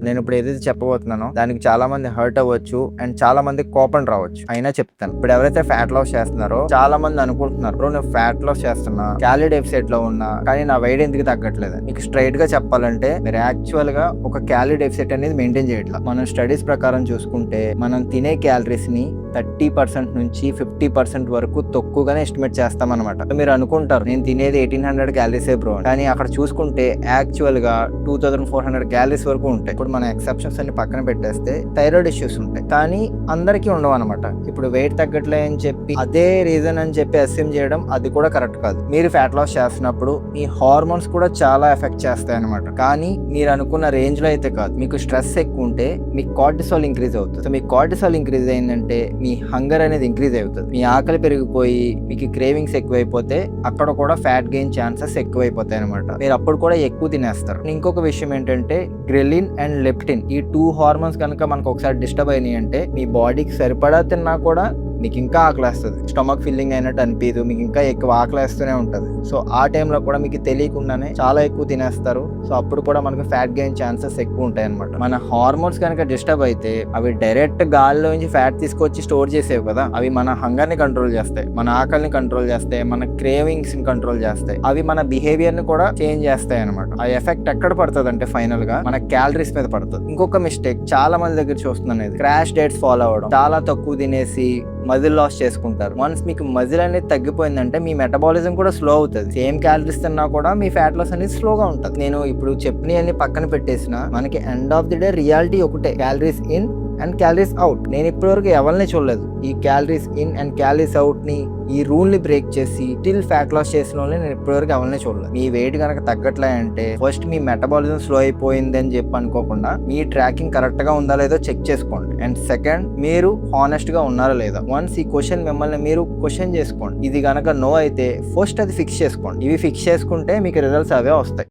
నేను ఇప్పుడు ఏదైతే చెప్పబోతున్నానో దానికి చాలా మంది హర్ట్ అవ్వచ్చు అండ్ చాలా మంది కోపం రావచ్చు. అయినా చెప్తాను. ఇప్పుడు ఎవరైతే ఫ్యాట్ లాస్ చేస్తున్నారో చాలా మంది అనుకుంటున్నారు, బ్రో నేను ఫ్యాట్ లాస్ చేస్తున్నా, క్యాలరీ డెఫిసిట్ లో ఉన్నా, కానీ నా వెయిట్ ఎందుకు తగ్గట్లేదు. మీకు స్ట్రైట్ గా చెప్పాలంటే మీరు యాక్చువల్ గా ఒక క్యాలరీ డెఫిసిట్ అనేది మెయింటైన్ చేయట్లేదు. మనం స్టడీస్ ప్రకారం చూసుకుంటే మనం తినే క్యాలరీస్ ని 30% నుంచి 50% వరకు తక్కువగానే ఎస్టిమేట్ చేస్తాం అనమాట. మీరు అనుకుంటారు నేను తినేది 1800 క్యాలరీసే బ్రో, కానీ అక్కడ చూసుకుంటే యాక్చువల్ గా 2400 క్యాలరీస్ వరకు ఉంటాయి. ఇప్పుడు మన ఎక్సెప్షన్స్ అన్ని పక్కన పెట్టేస్తే థైరాయిడ్ ఇష్యూస్ ఉంటాయి, కానీ అందరికీ ఉండవు అనమాట. ఇప్పుడు వెయిట్ తగ్గట్లే అని చెప్పి అదే రీజన్ అని చెప్పి అస్యూమ్ చేయడం అది కూడా కరెక్ట్ కాదు. మీరు ఫ్యాట్ లాస్ చేస్తున్నప్పుడు మీ హార్మోన్స్ కూడా చాలా ఎఫెక్ట్ చేస్తాయి అనమాట. కానీ మీరు అనుకున్న రేంజ్ లో అయితే కాదు. మీకు స్ట్రెస్ ఎక్కువ ఉంటే మీ కార్టిసాల్ ఇంక్రీజ్ అవుతుంది. సో మీ కార్టిసాల్ ఇంక్రీజ్ అయిందంటే మీ హంగర్ అనేది ఇంక్రీజ్ అవుతుంది. మీ ఆకలి పెరిగిపోయి మీకు క్రేవింగ్స్ ఎక్కువైపోతే అక్కడ కూడా ఫ్యాట్ గెయిన్ ఛాన్సెస్ ఎక్కువైపోతాయి అనమాట. మీరు అప్పుడు కూడా ఎక్కువ తినేస్తారు. ఇంకొక విషయం ఏంటంటే గ్రెలిన్ అండ్ లెప్టిన్, ఈ 2 హార్మోన్స్ కనుక మనకు ఒకసారి డిస్టర్బ్ అయినాయి అంటే మీ బాడీకి సరిపడా తిన్నా కూడా మీకు ఇంకా ఆకలేస్తుంది. స్టమక్ ఫిల్లింగ్ అయినట్టు అనిపించదు, మీకు ఇంకా ఎక్కువ ఆకలేస్తూనే ఉంటుంది. సో ఆ టైంలో కూడా మీకు తెలియకుండానే చాలా ఎక్కువ తినేస్తారు. సో అప్పుడు కూడా మనకు ఫ్యాట్ గెయిన్ ఛాన్సెస్ ఎక్కువ ఉంటాయి అనమాట. మన హార్మోన్స్ కనుక డిస్టర్బ్ అయితే అవి డైరెక్ట్ గాల్లో నుంచి ఫ్యాట్ తీసుకొచ్చి స్టోర్ చేసేవి కదా, అవి మన హంగర్ ని కంట్రోల్ చేస్తాయి, మన ఆకలిని కంట్రోల్ చేస్తాయి, మన క్రేవింగ్స్ ని కంట్రోల్ చేస్తాయి. అవి మన బిహేవియర్ ని కూడా చేంజ్ చేస్తాయి అనమాట. ఆ ఎఫెక్ట్ ఎక్కడ పడుతుంది అంటే ఫైనల్ గా మన క్యాలరీస్ మీద పడుతుంది. ఇంకొక మిస్టేక్ చాలా మంది దగ్గర చూస్తున్నాను, క్రాష్ డైట్స్ ఫాలో అవడం, చాలా తక్కువ తినేసి మజిల్ లాస్ చేసుకుంటారు. వన్స్ మీకు మజిల్ అనేది తగ్గిపోయిందంటే మీ మెటబాలిజం కూడా స్లో అవుతుంది. సేమ్ క్యాలరీస్ తిన్నా కూడా మీ ఫ్యాట్ లాస్ అనేది స్లోగా ఉంటుంది. నేను ఇప్పుడు చెప్పినవన్నీ పక్కన పెట్టేసిన మనకి end of the day reality ఒకటే, calories in and calories out. నేను ఇప్పటివరకు ఎవరిని చూడలేదు ఈ calories in and calories out ని, ఈ రూల్ ని బ్రేక్ చేసి స్టిల్ ఫ్యాట్ లాస్ చేసిన వాళ్ళని నేను ఇప్పటివరకు ఎవరిని చూడలేదు. మీ వెయిట్ కనుక తగ్గట్లే అంటే ఫస్ట్ మీ మెటబాలిజం స్లో అయిపోయింది అని చెప్పి అనుకోకుండా మీ ట్రాకింగ్ కరెక్ట్ గా ఉందా లేదో చెక్ చేసుకోండి. అండ్ సెకండ్, మీరు హానెస్ట్ గా ఉన్నారా లేదా. వన్స్ ఈ క్వశ్చన్ మిమ్మల్ని మీరు క్వశ్చన్ చేసుకోండి. ఇది కనుక నో అయితే ఫస్ట్ అది ఫిక్స్ చేసుకోండి. ఇవి ఫిక్స్ చేసుకుంటే మీకు రిజల్ట్స్ అవే వస్తాయి.